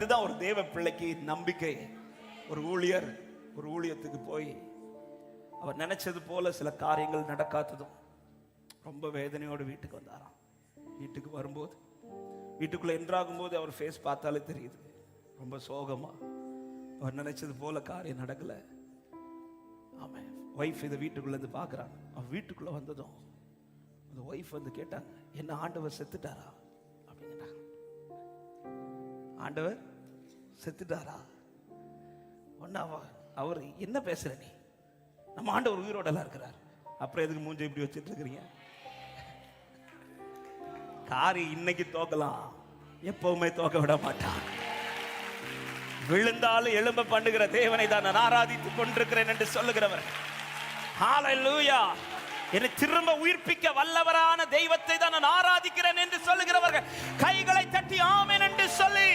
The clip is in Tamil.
இதுதான் ஒரு தேவ பிள்ளைக்கு நம்பிக்கை. ஒரு ஊழியர் ஒரு ஊழியத்துக்கு போய் அவர் நினைச்சது போல சில காரியங்கள் நடக்காததும் ரொம்ப வேதனையோடு வீட்டுக்கு வந்தாராம். வீட்டுக்கு வரும்போது வீட்டுக்குள்ள என்றாகும் போது அவர் ஃபேஸ் பார்த்தாலே தெரியுது, ரொம்ப சோகமா. அவர் நினைச்சது போல காரியம் நடக்கல. ஆமா, ஒய்ஃப் இதை வீட்டுக்குள்ள இருந்து பார்க்குறாங்க. அவர் வீட்டுக்குள்ள வந்ததும் அந்த ஒய்ஃப் வந்து கேட்டாங்க, என்ன ஆண்டவர் செத்துட்டாரா அப்படிங்கிறாங்க. ஆண்டவர் செத்துட்டாரா? ஒன்னா அவர் என்ன பேசுற நீ? நம்ம ஆண்டவர் உயிரோடலாம் இருக்கிறார். அப்புறம் எதுக்கு மூஞ்ச இப்படி வச்சுட்டு இருக்கிறீங்க? காரி இன்னைக்கு தோக்கலாம், எப்பவுமே தோக்க விட மாட்டான். விழுந்தாலும் எழும்ப பண்ணுகிற தேவனை தான் நான் ஆராதித்துக் கொண்டிருக்கிறேன் என்று சொல்லுகிறவர். ஹalleluya! என்னை திரும்ப உயிர்ப்பிக்க வல்லவரான தெய்வத்தை தான் நான் ஆராதிக்கிறேன் என்று சொல்லுகிறவர்கள் கைகளை தட்டி ஆமென் என்று சொல்லி